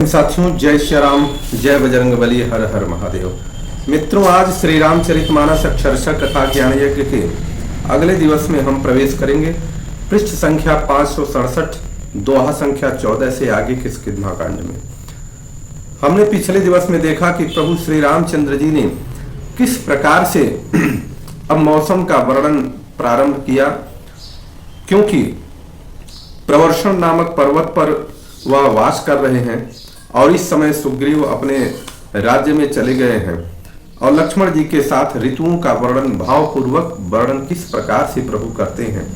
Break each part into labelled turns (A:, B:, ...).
A: साथियों, जय श्री राम, जय बजरंगबली, हर हर महादेव। मित्रों, आज श्री रामचरितमानस अक्षरशः कथा ज्ञान यज्ञ के अगले दिवस में हम प्रवेश करेंगे। पृष्ठ संख्या 567, दोहा संख्या 14 से आगे के स्किंधमाकांड में। हमने पिछले दिवस में देखा कि प्रभु श्री रामचंद्र जी ने किस प्रकार से अब मौसम का वर्णन प्रारंभ किया, क्योंकि प्रवर्षण नामक पर्वत पर वह वास कर रहे हैं और इस समय सुग्रीव अपने राज्य में चले गए हैं और लक्ष्मण जी के साथ ऋतुओं का वर्णन, भावपूर्वक वर्णन किस प्रकार से प्रभु करते हैं।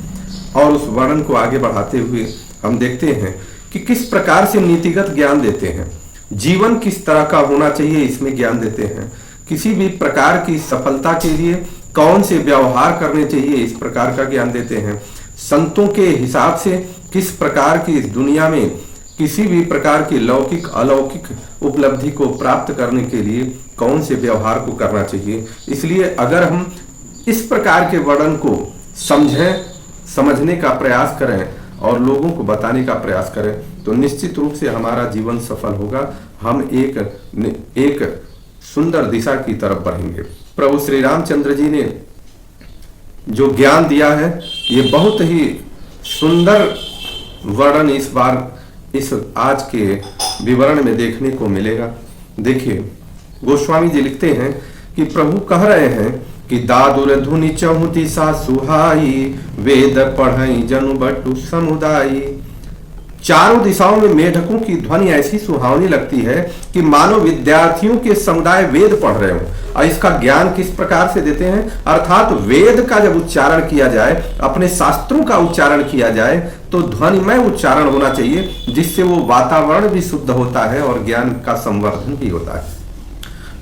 A: और उस वर्णन को आगे बढ़ाते हुए हम देखते हैं कि किस प्रकार से नीतिगत ज्ञान देते हैं, जीवन किस तरह का होना चाहिए इसमें ज्ञान देते हैं, किसी भी प्रकार की सफलता के लिए कौन से व्यवहार करने चाहिए इस प्रकार का ज्ञान देते हैं। संतों के हिसाब से किस प्रकार की इस दुनिया में किसी भी प्रकार की लौकिक अलौकिक उपलब्धि को प्राप्त करने के लिए कौन से व्यवहार को करना चाहिए। इसलिए अगर हम इस प्रकार के वर्णन को समझें, समझने का प्रयास करें और लोगों को बताने का प्रयास करें तो निश्चित रूप से हमारा जीवन सफल होगा। हम एक सुंदर दिशा की तरफ बढ़ेंगे। प्रभु श्री रामचंद्र जी ने जो ज्ञान दिया है, ये बहुत ही सुंदर वर्णन इस बार इस आज के विवरण में देखने को मिलेगा। देखिए, गोस्वामी जी लिखते हैं कि प्रभु कह रहे हैं कि दादुर धुनि चहु दिशा सुहाई, वेद पढ़ई जनु बटु समुदायी। चारों दिशाओं में मेढकों की ध्वनि ऐसी सुहावनी लगती है कि मानो विद्यार्थियों के समुदाय वेद पढ़ रहे हो। और इसका ज्ञान किस प्रकार से देते हैं, अर्थात वेद का जब उच्चारण किया जाए, अपने शास्त्रों का उच्चारण किया जाए तो ध्वनिमय उच्चारण होना चाहिए, जिससे वो वातावरण भी शुद्ध होता है और ज्ञान का संवर्धन भी होता है।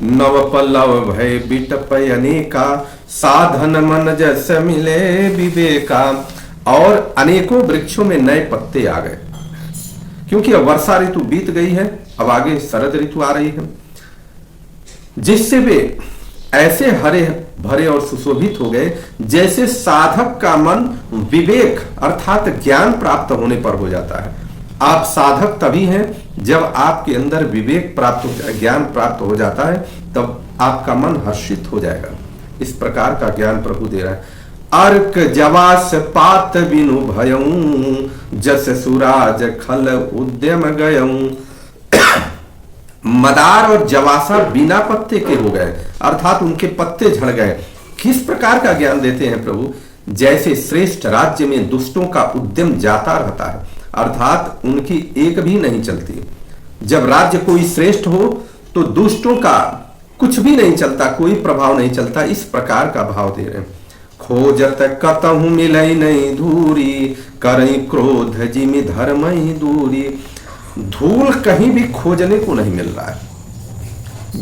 A: नव पल्लव भय बिटपय अनेका, साधन मन जस मिले विवेका। और अनेकों वृक्षों में नए पत्ते आ गए, क्योंकि अब वर्षा ऋतु बीत गई है, अब आगे शरद ऋतु आ रही है, जिससे वे ऐसे हरे भरे और सुशोभित हो गए जैसे साधक का मन विवेक अर्थात ज्ञान प्राप्त होने पर हो जाता है। आप साधक तभी हैं जब आपके अंदर विवेक प्राप्त हो जाए, ज्ञान प्राप्त हो जाता है, तब आपका मन हर्षित हो जाएगा। इस प्रकार का ज्ञान प्रभु दे रहा है। अर्क जवास पात बिनु भयऊं, जस सुराज खल उद्यम गयऊं। मदार और जवासा बिना पत्ते के हो गए, अर्थात उनके पत्ते झड़ गए। किस प्रकार का ज्ञान देते हैं प्रभु, जैसे श्रेष्ठ राज्य में दुष्टों का उद्यम जाता रहता है, अर्थात उनकी एक भी नहीं चलती। जब राज्य कोई श्रेष्ठ हो तो दुष्टों का कुछ भी नहीं चलता, कोई प्रभाव नहीं चलता। इस प्रकार का भाव दे रहे हैं। खोजत कतहु मिलई नहीं धूरी, करई क्रोध जिमि धर्मई दूरी। धूल कहीं भी खोजने को नहीं मिल रहा है।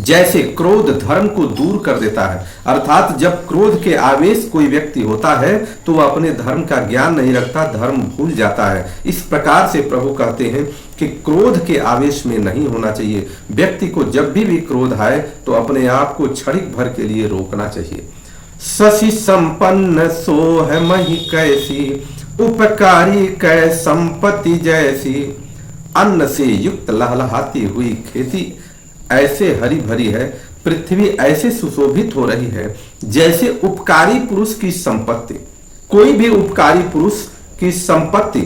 A: जैसे क्रोध धर्म को दूर कर देता है, अर्थात जब क्रोध के आवेश कोई व्यक्ति होता है तो वह अपने धर्म का ज्ञान नहीं रखता, धर्म भूल जाता है। इस प्रकार से प्रभु कहते हैं कि क्रोध के आवेश में नहीं होना चाहिए। व्यक्ति को जब भी क्रोध आए तो अपने आप को क्षणिक भर के लिए रोकना चाहिए। शशि संपन्न सोह मही कैसी, उपकारी कै संपत्ति जैसी। अन्न से युक्त लहलहाती हुई खेती ऐसे हरी भरी है, पृथ्वी ऐसे सुशोभित हो रही है जैसे उपकारी पुरुष की संपत्ति। कोई भी उपकारी पुरुष की संपत्ति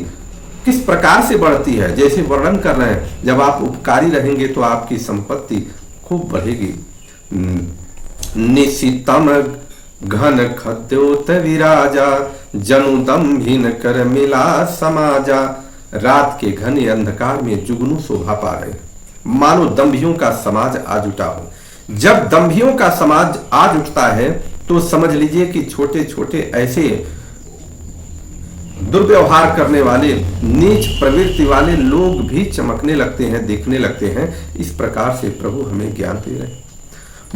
A: किस प्रकार से बढ़ती है, जैसे वर्णन कर रहे हैं, जब आप उपकारी रहेंगे तो आपकी संपत्ति खूब बढ़ेगी। निशितम घन खद्योत विराजा, जनु दम्भिन कर मिला समाजा। रात के घने अंधकार में जुगनू शोभा पा रहे, मानो दंभियों का समाज आज उठा हो। जब दंभियों का समाज आज उठता है तो समझ लीजिए कि छोटे छोटे ऐसे दुर्व्यवहार करने वाले, नीच प्रवृत्ति वाले लोग भी चमकने लगते हैं, दिखने लगते हैं। इस प्रकार से प्रभु हमें ज्ञान दे रहे हैं।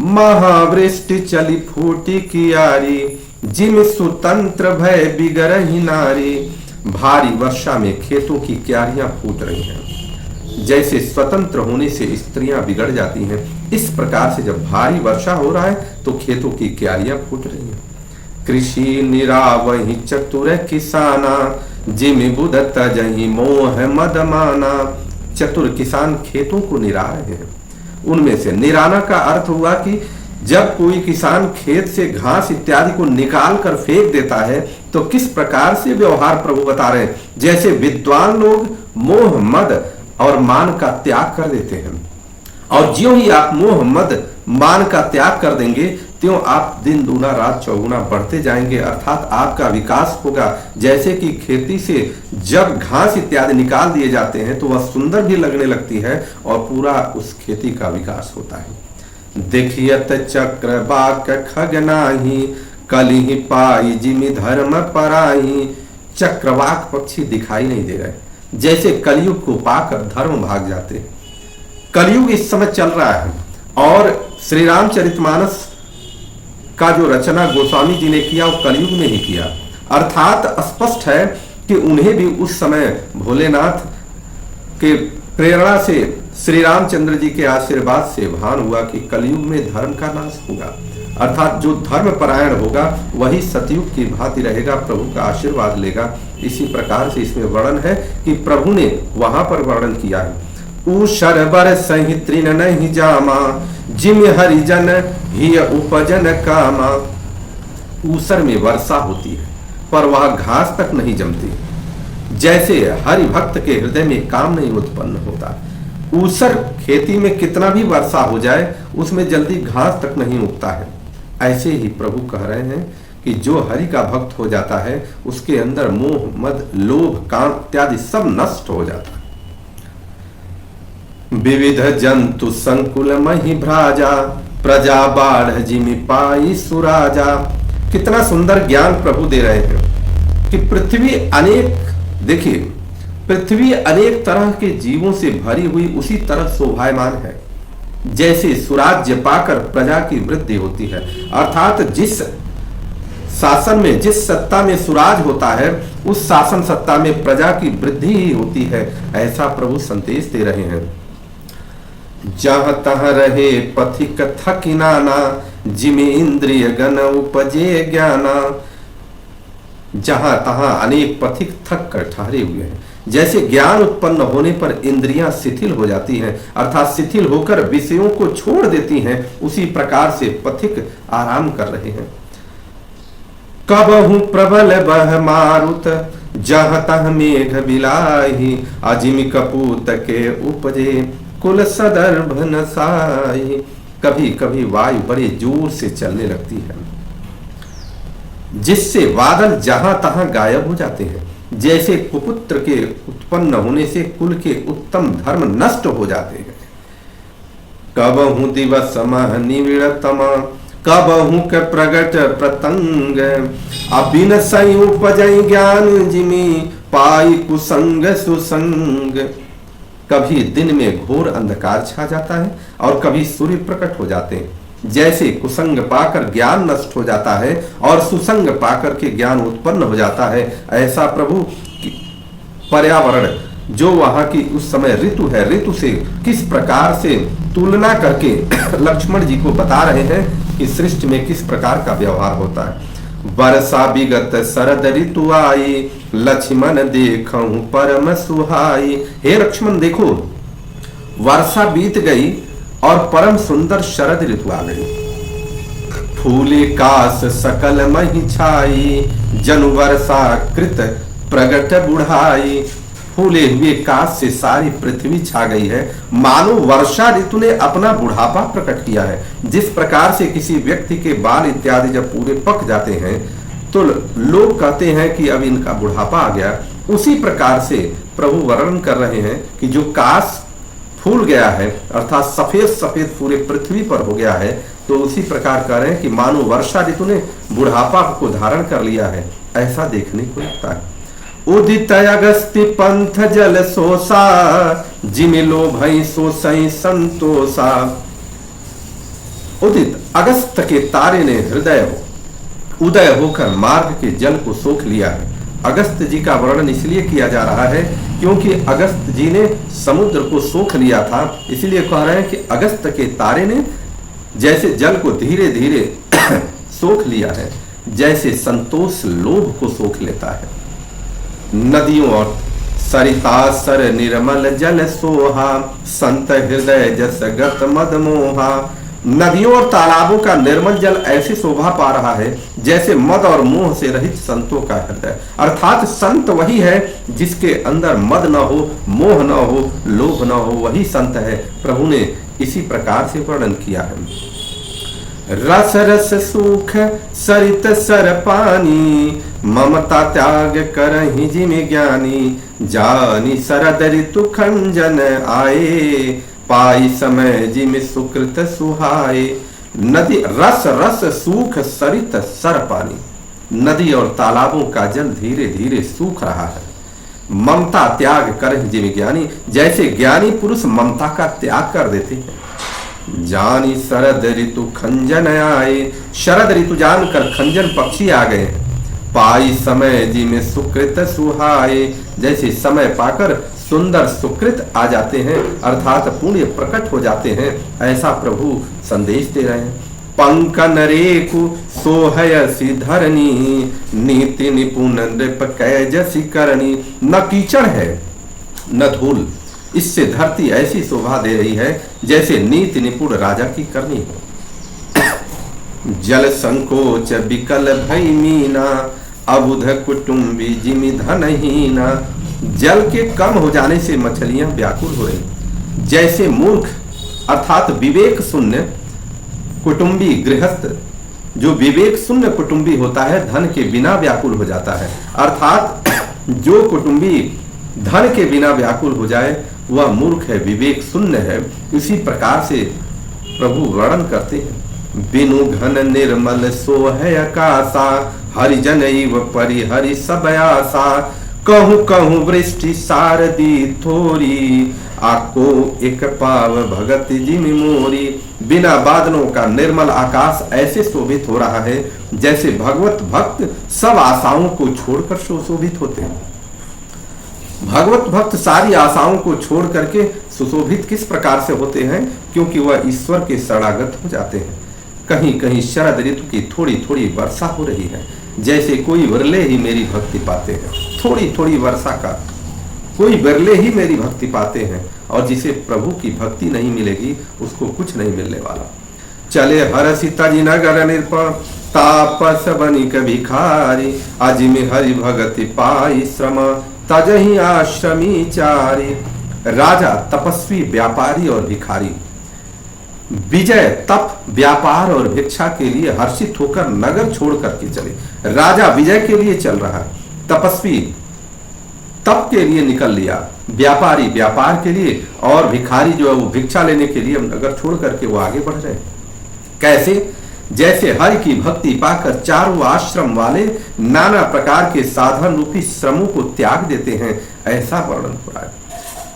A: महावृष्टि चली फूटी कियारी, जिम सुतंत्र भय बिगरहि नारी। भारी वर्षा में खेतों की क्यारियां फूट रही हैं, जैसे स्वतंत्र होने से स्त्रियां बिगड़ जाती हैं, इस प्रकार से जब भारी वर्षा हो रहा है तो खेतों की क्यारियां फूट रही हैं। कृषि निरावहि चतुर किसाना, जिम बुध तजहि मोह मद माना। चतुर किसान खेतों को निरा रहे हैं। उनमें से निराना का अर्थ हुआ कि जब कोई किसान खेत से घास इत्यादि को निकाल कर फेंक देता है तो किस प्रकार से व्यवहार प्रभु बता रहे हैं। जैसे विद्वान लोग मोह मद और मान का त्याग कर देते हैं, और ज्यों ही आप मोह मद मान का त्याग कर देंगे त्यों आप दिन दूना रात चौगुना बढ़ते जाएंगे, अर्थात आपका विकास होगा। जैसे कि खेती से जब घास इत्यादि निकाल दिए जाते हैं तो वह सुंदर भी लगने लगती है और पूरा उस खेती का विकास होता है। देखियत चक्र बाक खगनाही कलिहि पाई जिमि धर्म पराही। चक्रवाक पक्षी दिखाई नहीं दे रहे, जैसे कलयुग को पाकर धर्म भाग जाते हैं। कलयुग इस समय चल रहा है और श्री रामचरितमानस का जो रचना गोस्वामी जी ने किया वो कलयुग में ही किया, अर्थात स्पष्ट है कि उन्हें भी उस समय भोलेनाथ के प्रेरणा से श्री रामचंद्र जी के आशीर्वाद से भान हुआ कि कलयुग में धर्म का नाश होगा, अर्थात जो धर्म परायण होगा वही सतयुग की भांति रहेगा, प्रभु का आशीर्वाद लेगा। इसी प्रकार से इसमें वर्णन है कि प्रभु ने वहां पर वर्णन किया है, ऊषर बर सहि तृण नहीं जामा जिम हरिजन ही उपजन कामा। ऊसर में वर्षा होती है पर वह घास तक नहीं जमती, जैसे हरि भक्त के हृदय में काम नहीं उत्पन्न होता। ऊसर खेती में कितना भी वर्षा हो जाए उसमें जल्दी घास तक नहीं उगता है। ऐसे ही प्रभु कह रहे हैं कि जो हरि का भक्त हो जाता है उसके अंदर मोह मद लोभ काम इत्यादि सब नष्ट हो जाता है। विविध जंतु संकुल मही भ्राजा प्रजा बाढ़ जिमि पाई सुराजा। कितना सुंदर ज्ञान प्रभु दे रहे हैं कि पृथ्वी अनेक, देखिए पृथ्वी अनेक तरह के जीवों से भरी हुई उसी तरह शोभायमान है, जैसे सुराज्य पाकर प्रजा की वृद्धि होती है, अर्थात जिस शासन में जिस सत्ता में सुराज होता है उस शासन सत्ता में प्रजा की वृद्धि ही होती है। ऐसा प्रभु संदेश दे रहे हैं। जहां तहां रहे पथिक थकिनाना जिमि इंद्रिय गण उपजे ज्ञाना। जहां तहां अनेक पथिक थक कर ठहरे हुए हैं, जैसे ज्ञान उत्पन्न होने पर इंद्रियां शिथिल हो जाती हैं, अर्थात शिथिल होकर विषयों को छोड़ देती हैं, उसी प्रकार से पथिक आराम कर रहे हैं। कबहु प्रबल बह मारुत जहाँ तह मेघ बिलाही अजिमि कपूत के उपजे कुल सदर्भ नसाई। कभी कभी वायु बड़े जोर से चलने लगती है जिससे बादल जहां तहां गायब हो जाते हैं, जैसे कुपुत्र के उत्पन्न होने से कुल के उत्तम धर्म नष्ट हो जाते हैं। कबहु दिवस मह निविड़तमा कबहु के प्रगट प्रतंग अबिन सई उपजई ज्ञान जिमि पाई कुसंग सुसंग। कभी दिन में घोर अंधकार छा जाता है और कभी सूर्य प्रकट हो जाते हैं, जैसे कुसंग पाकर ज्ञान नष्ट हो जाता है और सुसंग पाकर के ज्ञान उत्पन्न हो जाता है। ऐसा प्रभु पर्यावरण जो वहां की उस समय ऋतु है, ऋतु से किस प्रकार से तुलना करके लक्ष्मण जी को बता रहे हैं कि सृष्टि में किस प्रकार का व्यवहार होता है। वर्षा विगत शरद ऋतु आई लक्ष्मण देखूं परम सुहाई। हे लक्ष्मण देखो, वर्षा बीत गई और परम सुंदर शरद ऋतु आ गई। फूले कास सकल मही छाई जनु वर्षा कृत प्रगट बुढ़ाई। फूले हुए काश से सारी पृथ्वी छा गई है, मानो वर्षा ऋतु ने अपना बुढ़ापा प्रकट किया है। जिस प्रकार से किसी व्यक्ति के बाल इत्यादि जब पूरे पक जाते हैं तो लोग कहते हैं कि अब इनका बुढ़ापा आ गया, उसी प्रकार से प्रभु वर्णन कर रहे हैं कि जो काश फूल गया है अर्थात सफेद सफेद पूरे पृथ्वी पर हो गया है, तो उसी प्रकार कह रहे हैं कि मानो वर्षा ऋतु ने बुढ़ापा को धारण कर लिया है, ऐसा देखने को लगता है। उदित अगस्ति पंथ जल सोसा जिमि लोभई सोसई संतोषा। उदित अगस्त के तारे ने उदय होकर मार्ग के जल को सोख लिया है। अगस्त जी का वर्णन इसलिए किया जा रहा है क्योंकि अगस्त जी ने समुद्र को सोख लिया था, इसलिए कह रहे हैं कि अगस्त के तारे ने जैसे जल को धीरे धीरे सोख लिया है, जैसे संतोष लोभ को सोख लेता है। नदियों और सरिता सर निर्मल जल सोहा, संत हृदय जस गत मद मोहा। नदियों और तालाबों का निर्मल जल ऐसे शोभा पा रहा है जैसे मद और मोह से रहित संतों का हृदय। अर्थात संत वही है जिसके अंदर मद न हो, मोह न हो, लोभ न हो, वही संत है। प्रभु ने इसी प्रकार से वर्णन किया है। रस रस सुख सरित सर पानी, ममता त्याग करहि जिमि ज्ञानी। जानी शरद ऋतु खंजन आए, पाई समय जिमि सुकृत सुहाए। नदी रस रस सूख सरित सर पानी। नदी और तालाबों का जल धीरे धीरे सूख रहा है। ममता त्याग करहि जिमि ज्ञानी, जैसे ज्ञानी पुरुष ममता का त्याग कर देते हैं। जानी शरद ऋतु खंजन आए, शरद ऋतु जानकर खंजन पक्षी आ गए। पाई समय जी में सुकृत सुहाए, जैसे समय पाकर सुंदर सुकृत आ जाते हैं, अर्थात पुण्य प्रकट हो जाते हैं, ऐसा प्रभु संदेश दे रहे हैं। पंकन रेखु सोहयसी धरनी, नीति निपुण नृप कैजसी करनी। न कीचड़ है न धूल, इससे धरती ऐसी शोभा दे रही है जैसे नीति निपुण राजा की करनी हो। जल संकोच विकल भई मीना, अबुध कुटुंबी जिमि धनहीना। जल के कम हो जाने से मछलियां व्याकुल हो रही, जैसे मूर्ख अर्थात विवेक शून्य कुटुंबी गृहस्थ, जो विवेक शून्य कुटुंबी होता है धन के बिना व्याकुल हो जाता है। अर्थात जो कुटुंबी धन के बिना व्याकुल हो जाए वह मूर्ख है, विवेक शून्य है। इसी प्रकार से प्रभु वर्णन करते हैं। बिनु घन निर्मल सोहय आकाशा, हरिजन इव परिहरि सब आशा। कहूँ कहूँ वृष्टि सारदी थोरी, आको एक पाव भगत जिमि मोरी। बिना बादलों का निर्मल आकाश ऐसे शोभित हो रहा है जैसे भगवत भक्त सब आशाओं को छोड़कर सुशोभित होते हैं। भगवत भक्त सारी आशाओं को छोड़ करके सुशोभित किस प्रकार से होते हैं? क्योंकि वह ईश्वर के शरणागत हो जाते हैं। कहीं कहीं शरद ऋतु की थोड़ी थोड़ी वर्षा हो रही है, जैसे कोई विरले ही मेरी भक्ति पाते हैं। थोड़ी थोड़ी वर्षा का कोई विरले ही मेरी भक्ति पाते हैं, और जिसे प्रभु की भक्ति नहीं मिलेगी उसको कुछ नहीं मिलने वाला। चले हरसि तजि नगर निरप, तापस बनिक भिखारी। अजिमि हरि भगति पाई श्रम, तजहि आश्रमी चारी। राजा, तपस्वी, व्यापारी और भिखारी विजय, तप, व्यापार और भिक्षा के लिए हर्षित होकर नगर छोड़ करके चले। राजा विजय के लिए चल रहा है, तपस्वी तप के लिए निकल लिया, व्यापारी व्यापार के लिए, और भिखारी जो है वो भिक्षा लेने के लिए नगर छोड़ करके वो आगे बढ़ रहे हैं। कैसे? जैसे हरि की भक्ति पाकर चारों आश्रम वाले नाना प्रकार के साधन रूपी श्रमों को त्याग देते हैं, ऐसा वर्णन हो रहा है।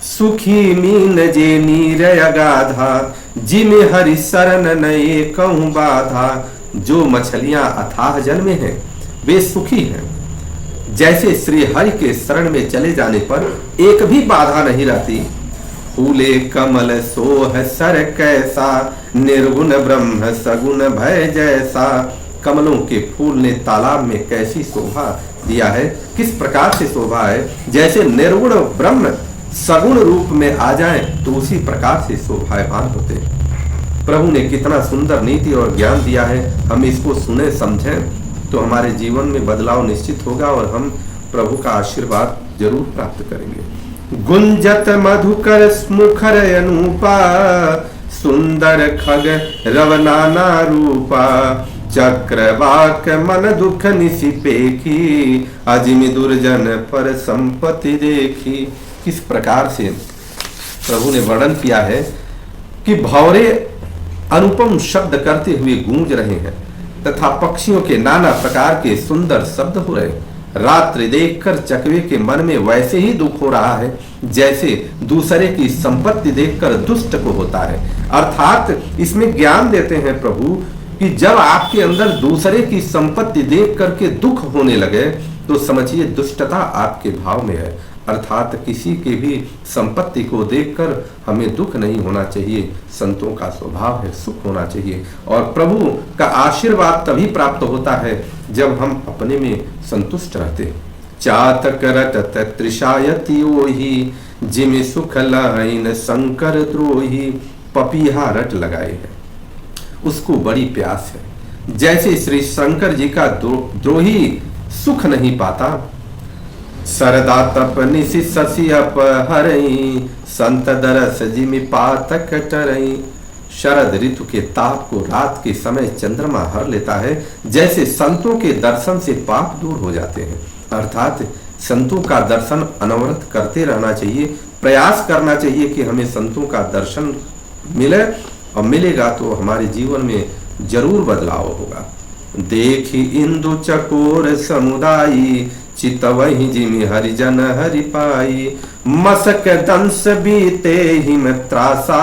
A: सुखी मीन जे नीर अगाधा, जिमे हरि शरण नए कहूं बाधा। जो मछलियां अथाह जल में हैं वे सुखी हैं, जैसे श्री हरि के शरण में चले जाने पर एक भी बाधा नहीं रहती। फूले कमल सोह सर कैसा, निर्गुण ब्रह्म सगुण भय जैसा। कमलों के फूल ने तालाब में कैसी शोभा दिया है, किस प्रकार से शोभा है, जैसे निर्गुण ब्रह्म सगुण रूप में आ जाए तो उसी प्रकार से शोभायमान होते हैं। प्रभु ने कितना सुंदर नीति और ज्ञान दिया है, हम इसको सुने समझें तो हमारे जीवन में बदलाव निश्चित होगा और हम प्रभु का आशीर्वाद जरूर प्राप्त करेंगे। गुंजत मधुकर मुखर अनूपा, सुंदर खग रवनाना रूपा। चक्रवाक मन दुख निसिपेखी, अजिमि दुर्जन पर संपत्ति देखी। किस प्रकार से प्रभु ने वर्णन किया है कि भौरे अनुपम शब्द करते हुए गूंज रहे हैं तथा पक्षियों के नाना प्रकार के सुंदर शब्द हो रहे हैं। रात्रि देखकर चकवे के मन में वैसे ही दुख हो रहा है जैसे दूसरे की संपत्ति देखकर दुष्ट को होता है। अर्थात इसमें ज्ञान देते हैं प्रभु कि जब आपके अंदर दूसरे की संपत्ति देख करके दुख होने लगे तो समझिए दुष्टता आपके भाव में है। अर्थात किसी के भी संपत्ति को देखकर हमें दुख नहीं होना चाहिए, संतों का स्वभाव है सुख होना चाहिए। और प्रभु का आशीर्वाद तभी प्राप्त होता है जब हम अपने में संतुष्ट रहते हैं। चातक रटत त्रिशायति ओही, जिम सुख लाइन शंकर द्रोही। पपीहा रट लगाए है, उसको बड़ी प्यास है, जैसे श्री शंकर जी का द्रोही सुख नहीं पाता। सरदा तप निशि शशि अपहरई, संत दरस जिमि पातक टरई। शरद ऋतु के ताप को रात के समय चंद्रमा हर लेता है, जैसे संतों के दर्शन से पाप दूर हो जाते हैं। अर्थात संतों का दर्शन अनवरत करते रहना चाहिए, प्रयास करना चाहिए कि हमें संतों का दर्शन मिले, और मिलेगा तो हमारे जीवन में जरूर बदलाव होगा। देखी इंदु चकोर समुदायी, चितवहि जिमि हरिजन हरि पाई। मसक दंस बीते हिम त्रासा,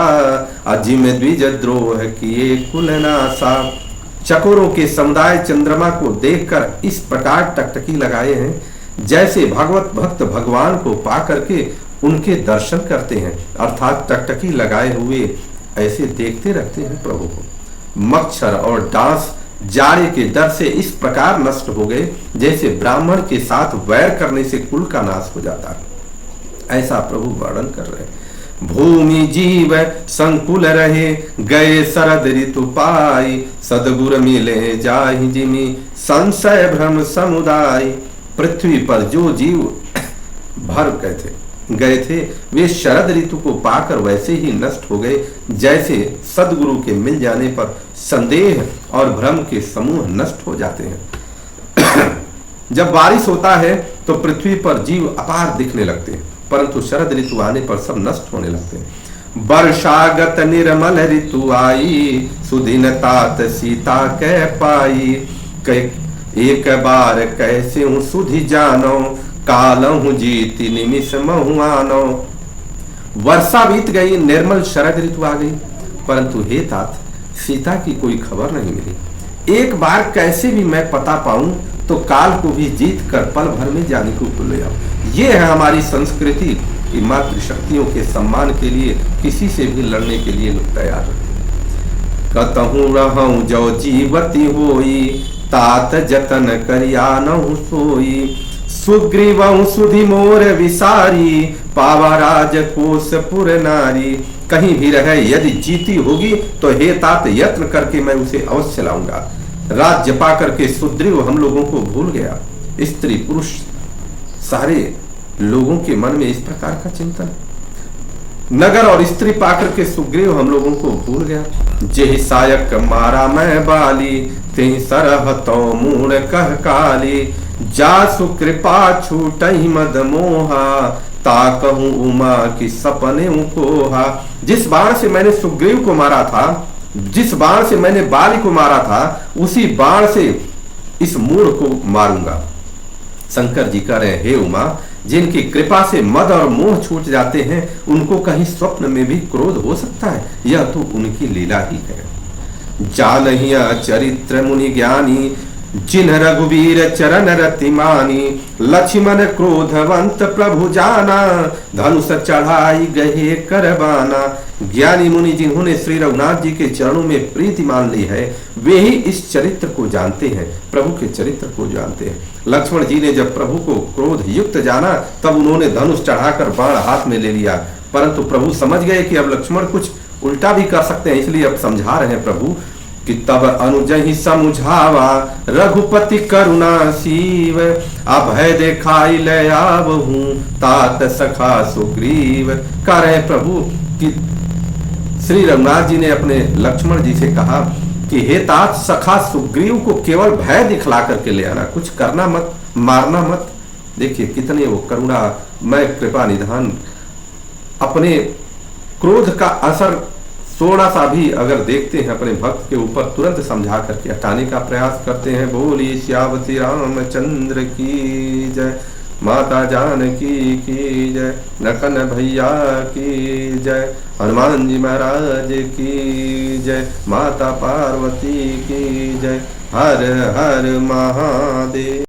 A: अजिम द्विज द्रोह किए कुलनासा। चकोरों के समुदाय चंद्रमा को देखकर इस प्रकार टकटकी लगाए हैं, जैसे भगवत भक्त भगवान को पा करके उनके दर्शन करते हैं। अर्थात टकटकी लगाए हुए ऐसे देखते रहते हैं प्रभु को। मच्छर और डांस जाड़े के डर से इस प्रकार नष्ट हो गए, जैसे ब्राह्मण के साथ वैर करने से कुल का नाश हो जाता है। ऐसा प्रभु वर्णन कर रहे हैं। भूमि जीव संकुल रहे, गए शरद ऋतु पाई। सदगुर मिले जाहि जिमि, संशय भ्रम समुदाय। पृथ्वी पर जो जीव भर गए थे वे शरद ऋतु को पाकर वैसे ही नष्ट हो गए, जैसे सदगुरु के मिल जाने पर संदेह और भ्रम के समूह नष्ट हो जाते हैं। जब बारिश होता है तो पृथ्वी पर जीव अपार दिखने लगते हैं, परंतु शरद ऋतु आने पर सब नष्ट होने लगते हैं। वर्षागत निर्मल ऋतु आई, सुदिन तात सीता कह पाई। एक बार कैसे हूँ सुधि जानो, कालहु जीति निमिष महुआनो। वर्षा बीत गई, निर्मल शरद ऋतु आ गई, परंतु हे तात सीता की कोई खबर नहीं मिली। एक बार कैसे भी मैं पता पाऊं तो काल को भी जीत कर पल भर में जाने को भूल जाऊं। ये है हमारी संस्कृति कि मातृशक्तियों के सम्मान के लिए किसी से भी लड़ने के लिए लोग तैयार रहते। कतहु रहूं जो जीवती होई, तात जतन करिया नहु सोई। सुग्रीवं सुधि मोर विसारी, पावा राज कोस पुर नारी। कहीं भी रहे यदि जीती होगी तो हे तात यत्न करके मैं उसे अवश्य लाऊंगा। राज्य पा करके सुग्रीव हम लोगों को भूल गया। स्त्री पुरुष सारे लोगों के मन में इस प्रकार का चिंतन। नगर और स्त्री पाकर के सुग्रीव हम लोगों को भूल गया। जेहि सायक मारा मैं बाली, तेहि सरह तो मूढ़ कह काली। जासु कृपा छूटहि मद मोहा, ताकहूं उमा की सपने कोहा। जिस बाण से मैंने सुग्रीव को मारा था, जिस बाण से मैंने बाली को मारा था, उसी बाण से इस मूढ़ को मारूंगा। शंकर जी कह रहे हैं, हे उमा, जिनकी कृपा से मद और मोह छूट जाते हैं, उनको कहीं स्वप्न में भी क्रोध हो सकता है? यह तो उनकी लीला ही है। जानहिया चरित्र मुनि ज्ञानी, जिन रघुवीर चरण रतिमानी। लक्ष्मण क्रोधवंत प्रभु जाना, धनुष चढ़ाई गहे करबाना। ज्ञानी मुनि जिन्होंने श्री रघुनाथ जी के चरणों में प्रीति मान ली है, वे ही इस चरित्र को जानते हैं, प्रभु के चरित्र को जानते हैं। लक्ष्मण जी ने जब प्रभु को क्रोध युक्त जाना, तब उन्होंने धनुष चढ़ाकर बाण हाथ में ले लिया, परंतु प्रभु समझ गए कि अब लक्ष्मण कुछ उल्टा भी कर सकते हैं, इसलिए अब समझा रहे हैं प्रभु कि तब अनुजहि समुझावा, रघुपति करुणा सीव। अभय देखाई ले आवहूं, तात सखा सुग्रीव। कह रहे प्रभु कि श्री रघुनाथ जी ने अपने लक्ष्मण जी से कहा कि हे तात, सखा सुग्रीव को केवल भय दिखला करके ले आना, कुछ करना मत, मारना मत। देखिए कितने वो करुणा मैं कृपा निधान, अपने क्रोध का असर थोड़ा सा भी अगर देखते हैं अपने भक्त के ऊपर, तुरंत समझा करके हटाने का प्रयास करते हैं। बोली श्यावती रामचंद्र की जय, माता जानकी की जय, नखन भैया की जय, हनुमान जी महाराज की जय, माता पार्वती की जय। हर हर महादेव।